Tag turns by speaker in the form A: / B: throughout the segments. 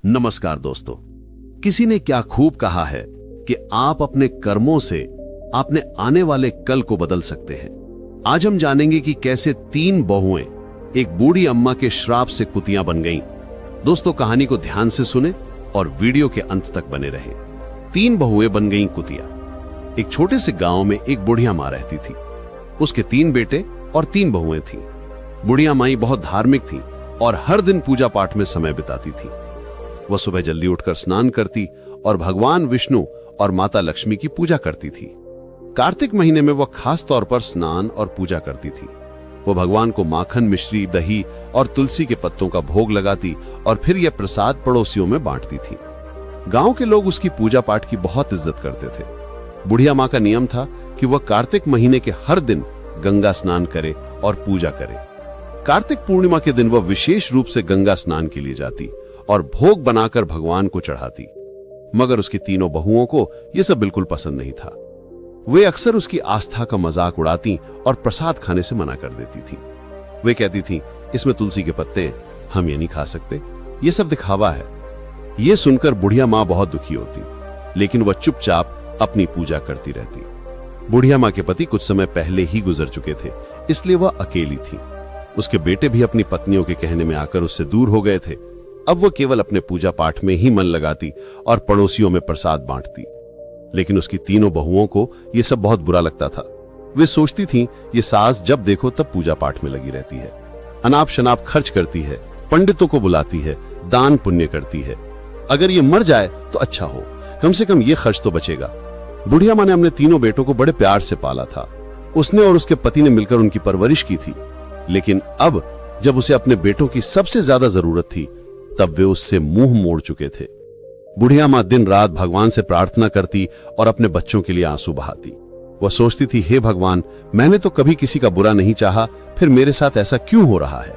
A: नमस्कार दोस्तों। किसी ने क्या खूब कहा है कि आप अपने कर्मों से अपने आने वाले कल को बदल सकते हैं। आज हम जानेंगे कि कैसे 3 बहुएं एक बूढ़ी अम्मा के श्राप से कुतियां बन गईं। दोस्तों, कहानी को ध्यान से सुने और वीडियो के अंत तक बने रहें। 3 बहुएं बन गईं कुतिया। एक छोटे से गांव में एक बुढ़िया मां रहती थी। उसके 3 बेटे और 3 बहुएं थीं। बुढ़िया माई बहुत धार्मिक थी और हर दिन पूजा पाठ में समय बिताती थी। वह सुबह जल्दी उठकर स्नान करती और भगवान विष्णु और माता लक्ष्मी की पूजा करती थी। कार्तिक महीने में वह खास तौर पर स्नान और पूजा करती थी। वह भगवान को माखन, मिश्री, दही और तुलसी के पत्तों का भोग लगाती और फिर यह प्रसाद पड़ोसियों में बांटती थी। गांव के लोग उसकी पूजा पाठ की बहुत इज्जत करते थे। बुढ़िया मां का नियम था कि वह कार्तिक महीने के हर दिन गंगा स्नान करे और पूजा करे। कार्तिक पूर्णिमा के दिन वह विशेष रूप से गंगा स्नान के लिए जाती और भोग बनाकर भगवान को चढ़ाती। मगर उसकी तीनों बहुओं को यह सब बिल्कुल पसंद नहीं था। वे अक्सर उसकी आस्था का मजाक उड़ाती और प्रसाद खाने से मना कर देती थी। वे कहती थीं, इसमें तुलसी के पत्ते हैं, हम ये नहीं खा सकते, ये सब दिखावा है। ये सुनकर बुढ़िया मां बहुत दुखी होती, लेकिन वह चुपचाप अपनी पूजा करती रहती। बुढ़िया मां के पति कुछ समय पहले ही गुजर चुके थे, इसलिए वह अकेली थी। उसके बेटे भी अपनी पत्नियों के कहने में आकर उससे दूर हो गए थे। अब वो केवल अपने पूजा पाठ में ही मन लगाती और पड़ोसियों में प्रसाद बांटती। लेकिन उसकी तीनों बहुओं को यह सब बहुत बुरा लगता था। वे सोचती थीं, ये सास जब देखो तब पूजा पाठ में लगी रहती है, अनाप शनाप खर्च करती है, पंडितों को बुलाती है, दान पुण्य करती है। अगर ये मर जाए तो अच्छा हो, कम से कम ये खर्च तो बचेगा। बुढ़िया मां ने अपने तीनों बेटों को बड़े प्यार से पाला था। उसने और उसके पति ने मिलकर उनकी परवरिश की थी। लेकिन अब जब उसे अपने बेटों की सबसे ज्यादा जरूरत थी, तब वे उससे मुंह मोड़ चुके थे। बुढ़िया मां दिन रात भगवान से प्रार्थना करती और अपने बच्चों के लिए आंसू बहाती। वह सोचती थी, हे भगवान, मैंने तो कभी किसी का बुरा नहीं चाहा, फिर मेरे साथ ऐसा क्यों हो रहा है।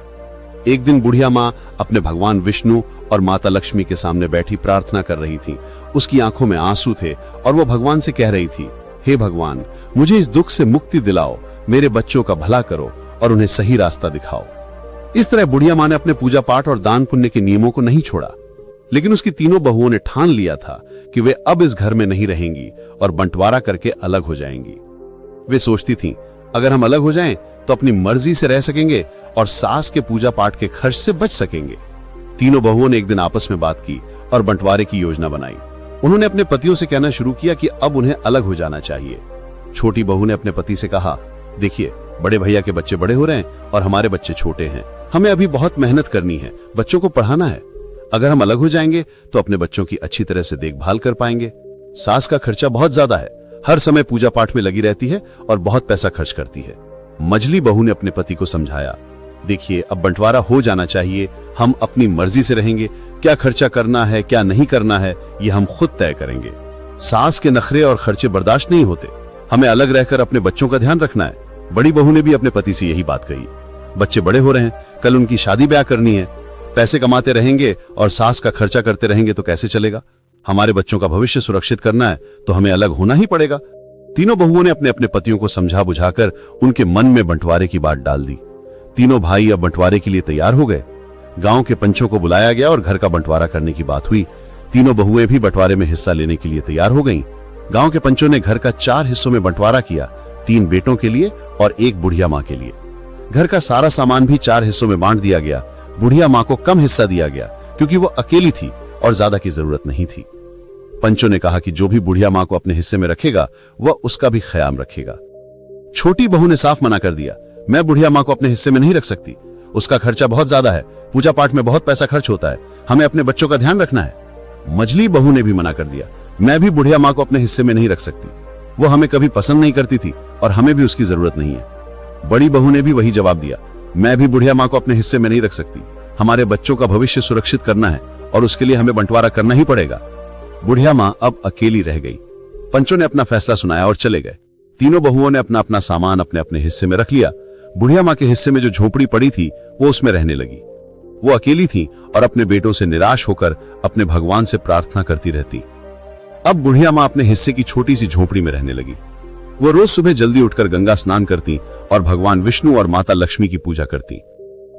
A: एक दिन बुढ़िया मां अपने भगवान विष्णु और माता लक्ष्मी के सामने बैठी प्रार्थना कर रही थी। उसकी आंखों में आंसू थे और वह भगवान से कह रही थी, हे भगवान, मुझे इस दुख से मुक्ति दिलाओ, मेरे बच्चों का भला करो और उन्हें सही रास्ता दिखाओ। इस तरह बुढ़िया मां ने अपने पूजा पाठ और दान पुण्य के नियमों को नहीं छोड़ा। लेकिन उसकी तीनों बहुओं ने ठान लिया था कि वे अब इस घर में नहीं रहेंगी और बंटवारा करके अलग हो जाएंगी। वे सोचती थीं, अगर हम अलग हो जाएं तो अपनी मर्जी से रह सकेंगे और सास के पूजा पाठ के खर्च से बच सकेंगे। तीनों बहुओं ने एक दिन आपस में बात की और बंटवारे की योजना बनाई। उन्होंने अपने पतियों से कहना शुरू किया कि अब उन्हें अलग हो जाना चाहिए। छोटी बहू ने अपने पति से कहा, देखिए, बड़े भैया के बच्चे बड़े हो रहे हैं और हमारे बच्चे छोटे हैं। हमें अभी बहुत मेहनत करनी है, बच्चों को पढ़ाना है। अगर हम अलग हो जाएंगे तो अपने बच्चों की अच्छी तरह से देखभाल कर पाएंगे। सास का खर्चा बहुत ज्यादा है, हर समय पूजा पाठ में लगी रहती है और बहुत पैसा खर्च करती है। मझली बहू ने अपने पति को समझाया, देखिए, अब बंटवारा हो जाना चाहिए, हम अपनी मर्जी से रहेंगे। क्या खर्चा करना है, क्या नहीं करना है, ये हम खुद तय करेंगे। सास के नखरे और खर्चे बर्दाश्त नहीं होते, हमें अलग रहकर अपने बच्चों का ध्यान रखना है। बड़ी बहू ने भी अपने पति से यही बात कही। बच्चे बड़े हो रहे हैं, कल उनकी शादी ब्याह करनी है। पैसे कमाते रहेंगे और सास का खर्चा करते रहेंगे तो कैसे चलेगा। हमारे बच्चों का भविष्य सुरक्षित करना है तो हमें अलग होना ही पड़ेगा। तीनों बहुओं ने अपने अपने पतियों को समझा बुझाकर उनके मन में बंटवारे की बात डाल दी। तीनों भाई अब बंटवारे के लिए तैयार हो गए। गांव के पंचों को बुलाया गया और घर का बंटवारा करने की बात हुई। तीनों बहुएं भी बंटवारे में हिस्सा लेने के लिए तैयार हो गईं। गांव के पंचों ने घर का 4 हिस्सों में बंटवारा किया, 3 बेटों के लिए और 1 बुढ़िया मां के लिए। घर का सारा सामान भी 4 हिस्सों में बांट दिया गया। बुढ़िया मां को कम हिस्सा दिया गया क्योंकि वो अकेली थी और ज्यादा की जरूरत नहीं थी। पंचों ने कहा कि जो भी बुढ़िया मां को अपने हिस्से में रखेगा वह उसका भी ख्याल रखेगा। छोटी बहू ने साफ मना कर दिया, मैं बुढ़िया मां को अपने हिस्से में नहीं रख सकती, उसका खर्चा बहुत ज्यादा है, पूजा पाठ में बहुत पैसा खर्च होता है, हमें अपने बच्चों का ध्यान रखना है। मझली बहू ने भी मना कर दिया, मैं भी बुढ़िया मां को अपने हिस्से में नहीं रख सकती, वो हमें कभी पसंद नहीं करती थी और हमें भी उसकी जरूरत नहीं है। बड़ी बहू ने भी वही जवाब दिया, मैं भी बुढ़िया मां को अपने हिस्से में नहीं रख सकती, हमारे बच्चों का भविष्य सुरक्षित करना है और उसके लिए हमें बंटवारा करना ही पड़ेगा। बुढ़िया मां अब अकेली रह गई। पंचों ने अपना फैसला सुनाया और चले गए। तीनों बहुओं ने अपना अपना सामान अपने अपने हिस्से में रख लिया। बुढ़िया मां के हिस्से में जो झोपड़ी पड़ी थी वो उसमें रहने लगी। वो अकेली थी और अपने बेटों से निराश होकर अपने भगवान से प्रार्थना करती रहती। अब बुढ़िया मां अपने हिस्से की छोटी सी झोपड़ी में रहने लगी। वो रोज सुबह जल्दी उठकर गंगा स्नान करती और भगवान विष्णु और माता लक्ष्मी की पूजा करती।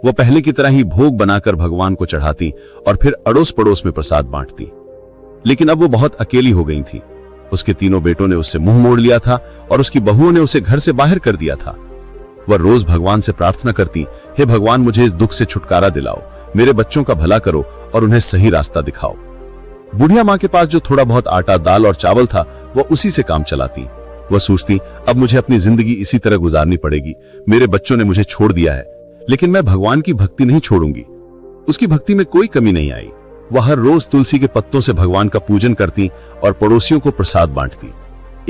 B: वह पहले की तरह ही भोग बनाकर भगवान को चढ़ाती और फिर अड़ोस पड़ोस में प्रसाद बांटती। लेकिन अब वो बहुत अकेली हो गई थी। उसके तीनों बेटों ने उससे मुंह मोड़ लिया था और उसकी बहुओं ने उसे घर से बाहर कर दिया था। वह रोज भगवान से प्रार्थना करती, हे भगवान, मुझे इस दुख से छुटकारा दिलाओ, मेरे बच्चों का भला करो और उन्हें सही रास्ता दिखाओ। बुढ़िया माँ के पास जो थोड़ा बहुत आटा, दाल और चावल था, वह उसी से काम चलाती। वह सोचती, अब मुझे अपनी जिंदगी इसी तरह गुजारनी पड़ेगी। मेरे बच्चों ने मुझे छोड़ दिया है, लेकिन मैं भगवान की भक्ति नहीं छोड़ूंगी। उसकी भक्ति में कोई कमी नहीं आई। वह हर रोज तुलसी के पत्तों से भगवान का पूजन करती और पड़ोसियों को प्रसाद बांटती।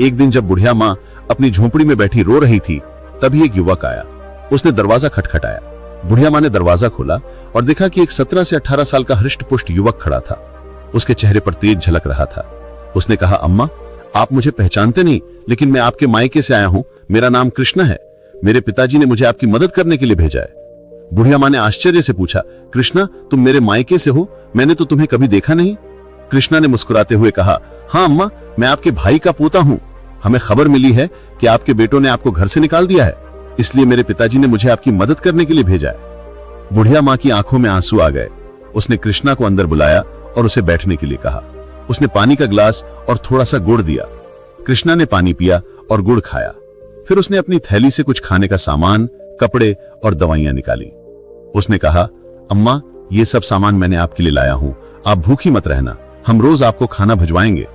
B: एक दिन जब बुढ़िया माँ अपनी झोपड़ी में बैठी रो रही थी, तभी एक युवक आया। उसने दरवाजा खटखटाया। बुढ़िया माँ ने दरवाजा खोला और देखा कि एक 17 से 18 साल का हृष्ट-पुष्ट युवक खड़ा था। उसके चेहरे पर तेज झलक रहा था। उसने कहा, अम्मा, आप मुझे पहचानते नहीं, लेकिन मैं आपके मायके से आया हूं। मेरा नाम कृष्णा है। मेरे पिताजी ने मुझे आपकी मदद करने के लिए भेजा है। बुढ़िया माँ ने आश्चर्य से पूछा, कृष्णा, तुम मेरे मायके से हो? मैंने तो तुम्हें कभी देखा नहीं। कृष्णा ने मुस्कुराते हुए कहा, हाँ अम्मा, मैं आपके भाई का पोता हूँ। हमें खबर मिली है कि आपके बेटों ने आपको घर से निकाल दिया है, इसलिए मेरे पिताजी ने मुझे आपकी मदद करने के लिए भेजा है। बुढ़िया माँ की आंखों में आंसू आ गए। उसने कृष्णा को अंदर बुलाया और उसे बैठने के लिए कहा। उसने पानी का ग्लास और थोड़ा सा गुड़ दिया। कृष्णा ने पानी पिया और गुड़ खाया। फिर उसने अपनी थैली से कुछ खाने का सामान, कपड़े और दवाइयां निकाली। उसने कहा, अम्मा, ये सब सामान मैंने आपके लिए लाया हूं। आप भूखी मत रहना, हम रोज आपको खाना भिजवाएंगे।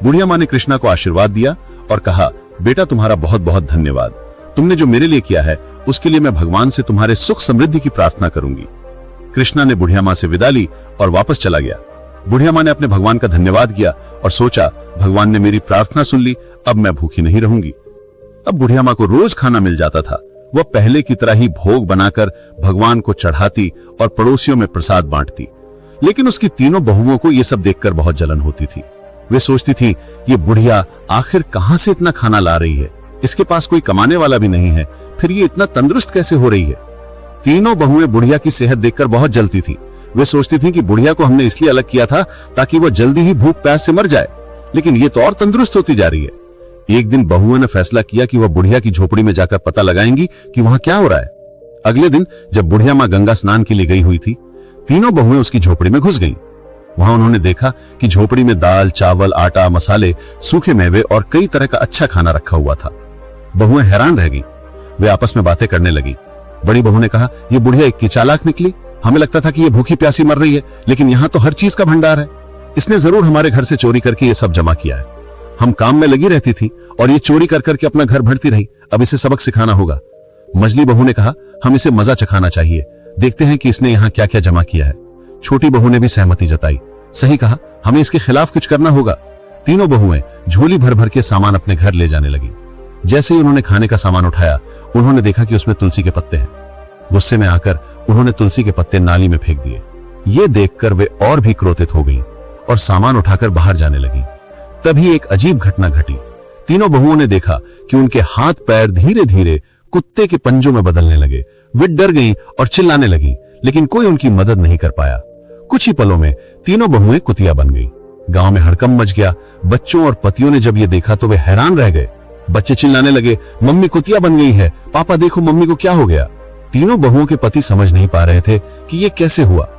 B: बुढ़िया माँ ने कृष्णा को आशीर्वाद दिया और कहा, बेटा, तुम्हारा बहुत बहुत धन्यवाद। तुमने जो मेरे लिए किया है, उसके लिए मैं भगवान से तुम्हारे सुख समृद्धि की प्रार्थना करूंगी। कृष्णा ने बुढ़िया माँ से विदा ली और वापस चला गया। बुढ़िया माँ ने अपने भगवान का धन्यवाद किया और सोचा, भगवान ने मेरी प्रार्थना सुन ली, अब मैं भूखी नहीं रहूंगी। अब बुढ़िया माँ को रोज खाना मिल जाता था। वह पहले की तरह ही भोग बनाकर भगवान को चढ़ाती और पड़ोसियों में प्रसाद बांटती। लेकिन उसकी तीनों बहुओं को यह सब देखकर बहुत जलन होती थी। वे सोचती थी, ये बुढ़िया आखिर कहां से इतना खाना ला रही है? इसके पास कोई कमाने वाला भी नहीं है, फिर ये इतना तंदुरुस्त कैसे हो रही है? तीनों बहुएं बुढ़िया की सेहत देखकर बहुत जलती थी। वे सोचती थी कि बुढ़िया को हमने इसलिए अलग किया था ताकि वह जल्दी ही भूख प्यास से मर जाए, लेकिन ये तो और तंदुरुस्त होती जा रही है। एक दिन बहुओं ने फैसला किया कि वह बुढ़िया की झोपड़ी में जाकर पता लगाएंगी कि वहां क्या हो रहा है। अगले दिन जब बुढ़िया माँ गंगा स्नान के लिए गई हुई थी, तीनों बहुएं उसकी झोपड़ी में घुस गईं। वहां उन्होंने देखा कि झोपड़ी में दाल, चावल, आटा, मसाले, सूखे मेवे और कई तरह का अच्छा खाना रखा हुआ था। बहुएं हैरान रह गईं। वे आपस में बातें करने लगी। बड़ी बहू ने कहा, ये बुढ़िया इतनी चालाक निकली। हमें लगता था कि ये भूखी प्यासी मर रही है, लेकिन यहाँ तो हर चीज का भंडार है। इसने जरूर हमारे घर से चोरी करके ये सब जमा किया है। हम काम में लगी रहती थी और ये चोरी कर करके अपना घर भरती रही। अब इसे सबक सिखाना होगा। मझली बहू ने कहा, हम इसे मजा चखाना चाहिए, देखते हैं कि इसने यहाँ क्या क्या जमा किया है। छोटी बहू ने भी सहमति जताई। सही कहा, हमें इसके खिलाफ कुछ करना होगा। तीनों बहुएं झोली भर भर के सामान अपने घर ले जाने लगी। जैसे ही उन्होंने खाने का सामान उठाया, उन्होंने देखा कि उसमें तुलसी के पत्ते हैं। गुस्से में आकर उन्होंने तुलसी के पत्ते नाली में फेंक दिए। ये देखकर वे और भी क्रोधित हो गईं और सामान उठाकर बाहर जाने लगी। तभी एक अजीब घटना घटी। तीनों बहुओं ने देखा कि उनके हाथ पैर धीरे धीरे कुत्ते के पंजों में बदलने लगे। वे डर गईं और चिल्लाने लगीं, लेकिन कोई उनकी मदद नहीं कर पाया। कुछ ही पलों में तीनों बहुएं कुतिया बन गईं। गांव में हड़कंप मच गया। बच्चों और पतियों ने जब ये देखा तो वे हैरान रह गए। बच्चे चिल्लाने लगे, मम्मी कुतिया बन गई है, पापा देखो मम्मी को क्या हो गया। तीनों बहुओं के पति समझ नहीं पा रहे थे कि ये कैसे हुआ।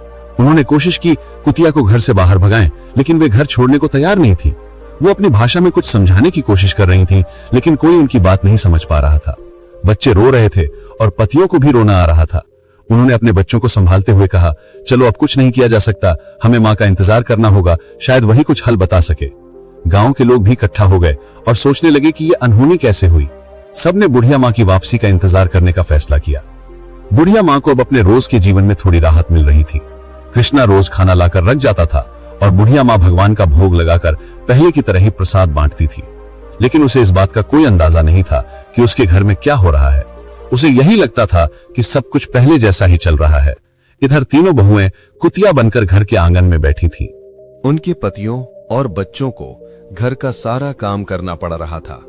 B: उन्होंने कोशिश की कुतिया को घर से बाहर भगाएं, लेकिन वे घर छोड़ने को तैयार नहीं थी। वो अपनी भाषा में कुछ समझाने की कोशिश कर रही थीं, लेकिन कोई उनकी बात नहीं समझ पा रहा था। बच्चे रो रहे थे और पतियों को भी रोना आ रहा था। उन्होंने अपने बच्चों को संभालते हुए कहा, चलो अब कुछ नहीं किया जा सकता, हमें माँ का इंतजार करना होगा, शायद वही कुछ हल बता सके। गांव के लोग भी इकट्ठा हो गए और सोचने लगे कि ये अनहोनी कैसे हुई। सबने बुढ़िया माँ की वापसी का इंतजार करने का फैसला किया। बुढ़िया माँ को अब अपने रोज के जीवन में थोड़ी राहत मिल रही थी। कृष्णा रोज खाना लाकर रख जाता था और बुढ़िया माँ भगवान का भोग लगाकर पहले की तरह ही प्रसाद बांटती थी। लेकिन उसे इस बात का कोई अंदाजा नहीं था कि उसके घर में क्या हो रहा है। उसे यही लगता था कि सब कुछ पहले जैसा ही चल रहा है। इधर तीनों बहुएं कुतिया बनकर घर के आंगन में बैठी थीं।
C: उनके पतियों और बच्चों को घर का सारा काम करना पड़ रहा था।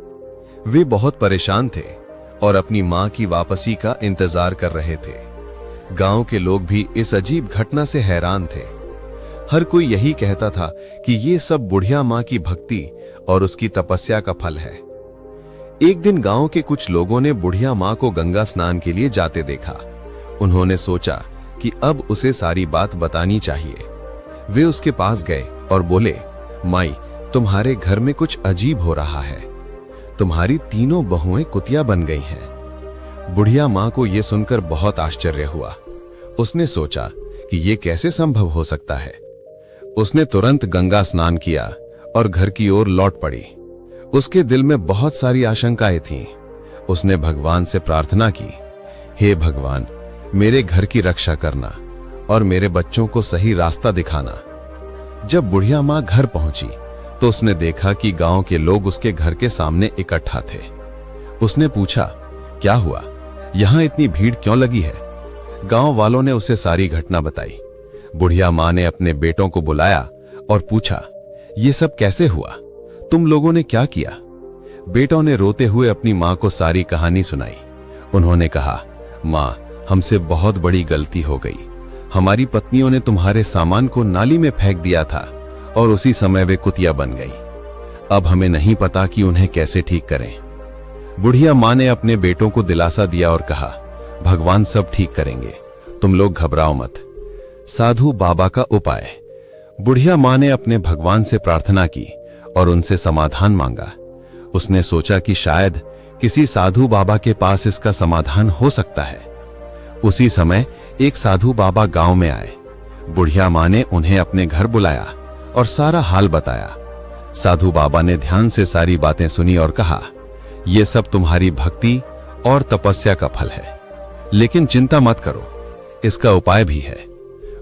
C: वे बहुत परेशान थे और अपनी मां की वापसी का इंतजार कर रहे थे। गांव के लोग भी इस अजीब घटना से हैरान थे। हर कोई यही कहता था कि ये सब बुढ़िया मां की भक्ति और उसकी तपस्या का फल है। एक दिन गांव के कुछ लोगों ने बुढ़िया मां को गंगा स्नान के लिए जाते देखा। उन्होंने सोचा कि अब उसे सारी बात बतानी चाहिए। वे उसके पास गए और बोले, माई, तुम्हारे घर में कुछ अजीब हो रहा है। तुम्हारी तीनों बहुएं कुतिया बन गई हैं। बुढ़िया मां को यह सुनकर बहुत आश्चर्य हुआ। उसने सोचा कि यह कैसे संभव हो सकता है। उसने तुरंत गंगा स्नान किया और घर की ओर लौट पड़ी। उसके दिल में बहुत सारी आशंकाएं थीं। उसने भगवान से प्रार्थना की, हे भगवान, मेरे घर की रक्षा करना और मेरे बच्चों को सही रास्ता दिखाना। जब बुढ़िया मां घर पहुंची तो उसने देखा कि गांव के लोग उसके घर के सामने इकट्ठा थे। उसने पूछा, क्या हुआ? यहां इतनी भीड़ क्यों लगी है? गांव वालों ने उसे सारी घटना बताई। बुढ़िया मां ने अपने बेटों को बुलाया और पूछा, ये सब कैसे हुआ? तुम लोगों ने क्या किया? बेटों ने रोते हुए अपनी मां को सारी कहानी सुनाई। उन्होंने कहा, मां, हमसे बहुत बड़ी गलती हो गई। हमारी पत्नियों ने तुम्हारे सामान को नाली में फेंक दिया था और उसी समय वे कुतिया बन गई। अब हमें नहीं पता कि उन्हें कैसे ठीक करें। बुढ़िया मां ने अपने बेटों को दिलासा दिया और कहा, भगवान सब ठीक करेंगे, तुम लोग घबराओ मत। साधु बाबा का उपाय। बुढ़िया मां ने अपने भगवान से प्रार्थना की और उनसे समाधान मांगा। उसने सोचा कि शायद किसी साधु बाबा के पास इसका समाधान हो सकता है। उसी समय एक साधु बाबा गांव में आए। बुढ़िया मां ने उन्हें अपने घर बुलाया और सारा हाल बताया। साधु बाबा ने ध्यान से सारी बातें सुनी और कहा, यह सब तुम्हारी भक्ति और तपस्या का फल है, लेकिन चिंता मत करो, इसका उपाय भी है।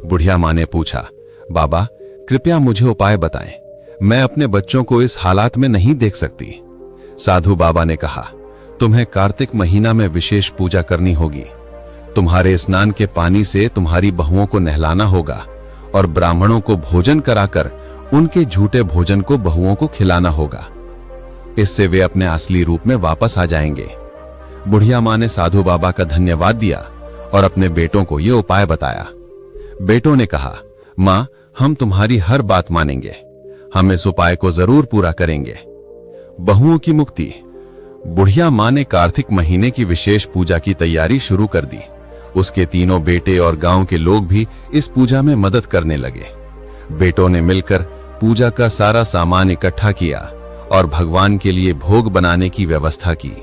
C: बुढ़िया मां ने पूछा, बाबा, कृपया मुझे उपाय बताएं, मैं अपने बच्चों को इस हालात में नहीं देख सकती। साधु बाबा ने कहा, तुम्हें कार्तिक महीना में विशेष पूजा करनी होगी। तुम्हारे स्नान के पानी से तुम्हारी बहुओं को नहलाना होगा और ब्राह्मणों को भोजन कराकर उनके झूठे भोजन को बहुओं को खिलाना होगा। इससे वे अपने असली रूप में वापस आ जाएंगे। बुढ़िया मां ने साधु बाबा का धन्यवाद दिया और अपने बेटों को यह उपाय बताया। बेटों ने कहा, मां, हम तुम्हारी हर बात मानेंगे, हम इस उपाय को जरूर पूरा करेंगे। बहुओं की मुक्ति। बुढ़िया मां ने कार्तिक महीने की विशेष पूजा की तैयारी शुरू कर दी। उसके तीनों बेटे और गांव के लोग भी इस पूजा में मदद करने लगे। बेटों ने मिलकर पूजा का सारा सामान इकट्ठा किया और भगवान के लिए भोग बनाने की व्यवस्था की।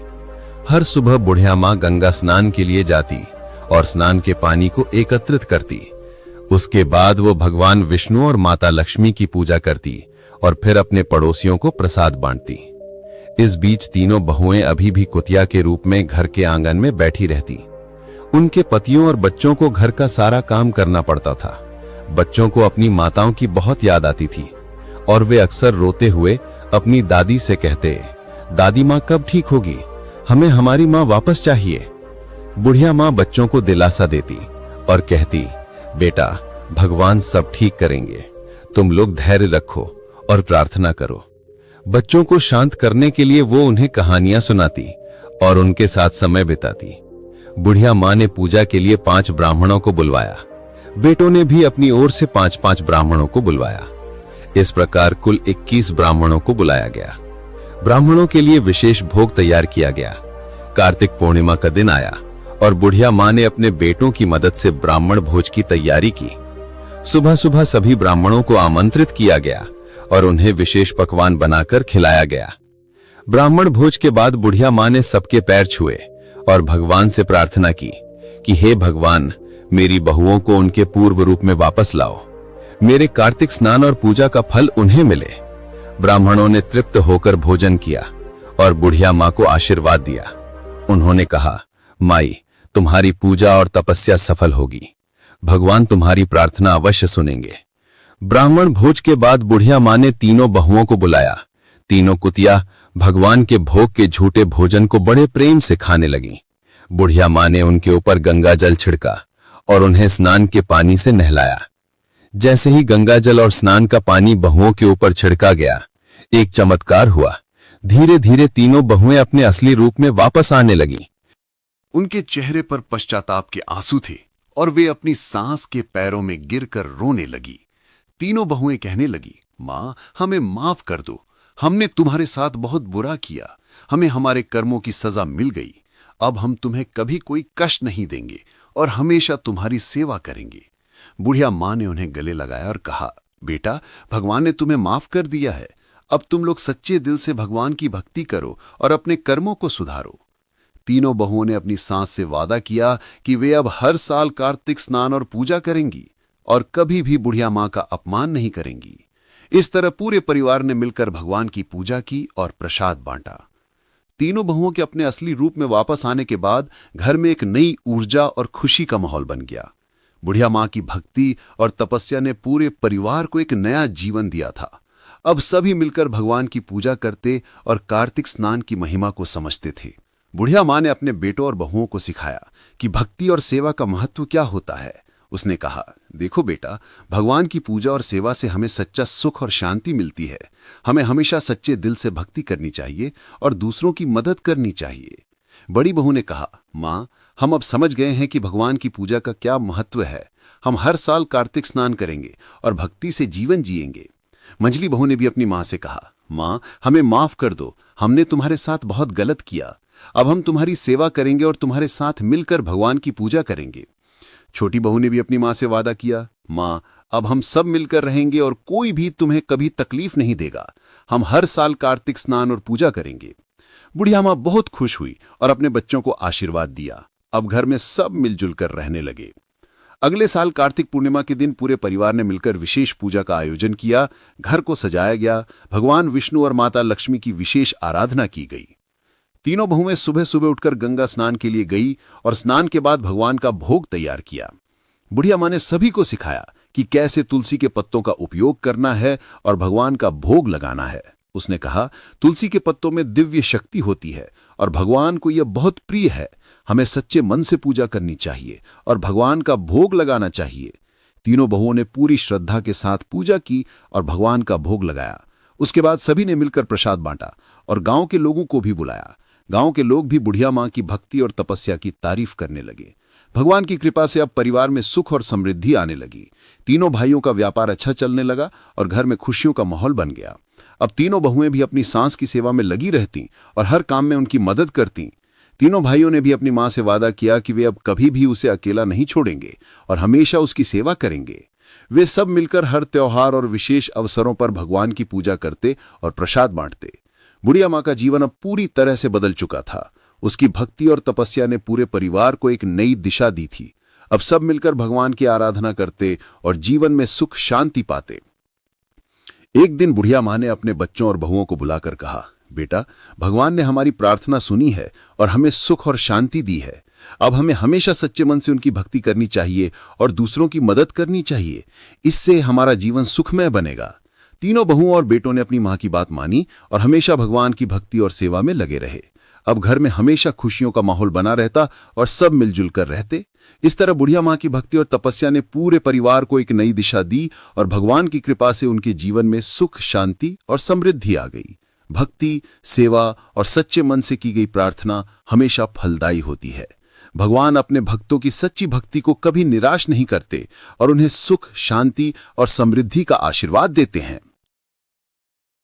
C: हर सुबह बुढ़िया मां गंगा स्नान के लिए जाती और स्नान के पानी को एकत्रित करती। उसके बाद वो भगवान विष्णु और माता लक्ष्मी की पूजा करती और फिर अपने पड़ोसियों को प्रसाद बांटती। इस बीच तीनों बहुएं अभी भी कुतिया के रूप में घर के आंगन में बैठी रहती। उनके पतियों और बच्चों को घर का सारा काम करना पड़ता था। बच्चों को अपनी माताओं की बहुत याद आती थी और वे अक्सर रोते हुए अपनी दादी से कहते, दादी माँ कब ठीक होगी? हमें हमारी माँ वापस चाहिए। बुढ़िया माँ बच्चों को दिलासा देती और कहती, बेटा, भगवान सब ठीक करेंगे, तुम लोग धैर्य रखो और प्रार्थना करो। बच्चों को शांत करने के लिए वो उन्हें कहानियां सुनाती और उनके साथ समय बिताती। बुढ़िया मां ने पूजा के लिए 5 ब्राह्मणों को बुलवाया। बेटों ने भी अपनी ओर से 5-5 ब्राह्मणों को बुलवाया। इस प्रकार कुल 21 ब्राह्मणों को बुलाया गया। ब्राह्मणों के लिए विशेष भोग तैयार किया गया। कार्तिक पूर्णिमा का दिन आया और बुढ़िया मां ने अपने बेटों की मदद से ब्राह्मण भोज की तैयारी की। सुबह सुबह सभी ब्राह्मणों को आमंत्रित किया गया और उन्हें विशेष पकवान बनाकर खिलाया गया। ब्राह्मण भोज के बाद बुढ़िया मां ने सबके पैर छुए और भगवान से प्रार्थना की कि हे भगवान, मेरी बहुओं को उनके पूर्व रूप में वापस लाओ। मेरे कार्तिक स्नान और पूजा का फल उन्हें मिले। ब्राह्मणों ने तृप्त होकर भोजन किया और बुढ़िया मां को आशीर्वाद दिया। उन्होंने कहा, माई, तुम्हारी पूजा और तपस्या सफल होगी। भगवान तुम्हारी प्रार्थना अवश्य सुनेंगे। ब्राह्मण भोज के बाद बुढ़िया मां ने तीनों बहुओं को बुलाया। तीनों कुतिया भगवान के भोग के झूठे भोजन को बड़े प्रेम से खाने लगी। बुढ़िया मां ने उनके ऊपर गंगा जल छिड़का और उन्हें स्नान के पानी से नहलाया। जैसे ही गंगा जल और स्नान का पानी बहुओं के ऊपर छिड़का गया, एक चमत्कार हुआ। धीरे धीरे तीनों बहुएं अपने असली रूप में वापस आने लगी।
A: उनके चेहरे पर पश्चाताप के आंसू थे और वे अपनी सांस के पैरों में गिरकर रोने लगी। तीनों बहुएं कहने लगी, मां, हमें माफ कर दो, हमने तुम्हारे साथ बहुत बुरा किया, हमें हमारे कर्मों की सजा मिल गई। अब हम तुम्हें कभी कोई कष्ट नहीं देंगे और हमेशा तुम्हारी सेवा करेंगी। बुढ़िया माँ ने उन्हें गले लगाया और कहा, बेटा, भगवान ने तुम्हें माफ कर दिया है। अब तुम लोग सच्चे दिल से भगवान की भक्ति करो और अपने कर्मों को सुधारो। तीनों बहुओं ने अपनी सांस से वादा किया कि वे अब हर साल कार्तिक स्नान और पूजा करेंगी और कभी भी बुढ़िया माँ का अपमान नहीं करेंगी। इस तरह पूरे परिवार ने मिलकर भगवान की पूजा की और प्रसाद बांटा। तीनों बहुओं के अपने असली रूप में वापस आने के बाद घर में एक नई ऊर्जा और खुशी का माहौल बन गया। बुढ़िया माँ की भक्ति और तपस्या ने पूरे परिवार को एक नया जीवन दिया था। अब सभी मिलकर भगवान की पूजा करते और कार्तिक स्नान की महिमा को समझते थे। बुढ़िया माँ ने अपने बेटों और बहुओं को सिखाया कि भक्ति और सेवा का महत्व क्या होता है। उसने कहा, देखो बेटा, भगवान की पूजा और सेवा से हमें सच्चा सुख और शांति मिलती है। हमें हमेशा सच्चे दिल से भक्ति करनी चाहिए और दूसरों की मदद करनी चाहिए। बड़ी बहू ने कहा, माँ, हम अब समझ गए हैं कि भगवान की पूजा का क्या महत्व है। हम हर साल कार्तिक स्नान करेंगे और भक्ति से जीवन जिएंगे। मंझली बहू ने भी अपनी माँ से कहा, माँ, हमें माफ कर दो, हमने तुम्हारे साथ बहुत गलत किया। अब हम तुम्हारी सेवा करेंगे और तुम्हारे साथ मिलकर भगवान की पूजा करेंगे। छोटी बहू ने भी अपनी माँ से वादा किया, माँ, अब हम सब मिलकर रहेंगे और कोई भी तुम्हें कभी तकलीफ नहीं देगा। हम हर साल कार्तिक स्नान और पूजा करेंगे। बुढ़िया माँ बहुत खुश हुई और अपने बच्चों को आशीर्वाद दिया। अब घर में सब मिलजुल कर रहने लगे। अगले साल कार्तिक पूर्णिमा के दिन पूरे परिवार ने मिलकर विशेष पूजा का आयोजन किया। घर को सजाया गया। भगवान विष्णु और माता लक्ष्मी की विशेष आराधना की गई। तीनों बहुएं सुबह सुबह उठकर गंगा स्नान के लिए गई और स्नान के बाद भगवान का भोग तैयार किया। बुढ़िया माँ ने सभी को सिखाया कि कैसे तुलसी के पत्तों का उपयोग करना है और भगवान का भोग लगाना है। उसने कहा, तुलसी के पत्तों में दिव्य शक्ति होती है और भगवान को यह बहुत प्रिय है। हमें सच्चे मन से पूजा करनी चाहिए और भगवान का भोग लगाना चाहिए। तीनों बहुओं ने पूरी श्रद्धा के साथ पूजा की और भगवान का भोग लगाया। उसके बाद सभी ने मिलकर प्रसाद बांटा और गांव के लोगों को भी बुलाया। गांव के लोग भी बुढ़िया माँ की भक्ति और तपस्या की तारीफ करने लगे। भगवान की कृपा से अब परिवार में सुख और समृद्धि आने लगी। तीनों भाइयों का व्यापार अच्छा चलने लगा और घर में खुशियों का माहौल बन गया। अब तीनों बहुएं भी अपनी सास की सेवा में लगी रहती और हर काम में उनकी मदद करती। तीनों भाइयों ने भी अपनी मां से वादा किया कि वे अब कभी भी उसे अकेला नहीं छोड़ेंगे और हमेशा उसकी सेवा करेंगे। वे सब मिलकर हर त्योहार और विशेष अवसरों पर भगवान की पूजा करते और प्रसाद बांटते। बुढ़िया माँ का जीवन अब पूरी तरह से बदल चुका था। उसकी भक्ति और तपस्या ने पूरे परिवार को एक नई दिशा दी थी। अब सब मिलकर भगवान की आराधना करते और जीवन में सुख शांति पाते। एक दिन बुढ़िया माँ ने अपने बच्चों और बहुओं को बुलाकर कहा, बेटा, भगवान ने हमारी प्रार्थना सुनी है और हमें सुख और शांति दी है। अब हमें हमेशा सच्चे मन से उनकी भक्ति करनी चाहिए और दूसरों की मदद करनी चाहिए। इससे हमारा जीवन सुखमय बनेगा। तीनों बहुओं और बेटों ने अपनी मां की बात मानी और हमेशा भगवान की भक्ति और सेवा में लगे रहे। अब घर में हमेशा खुशियों का माहौल बना रहता और सब मिलजुल कर रहते। इस तरह बुढ़िया माँ की भक्ति और तपस्या ने पूरे परिवार को एक नई दिशा दी और भगवान की कृपा से उनके जीवन में सुख, शांति और समृद्धि आ गई। भक्ति, सेवा और सच्चे मन से की गई प्रार्थना हमेशा फलदायी होती है। भगवान अपने भक्तों की सच्ची भक्ति को कभी निराश नहीं करते और उन्हें सुख, शांति और समृद्धि का आशीर्वाद देते हैं।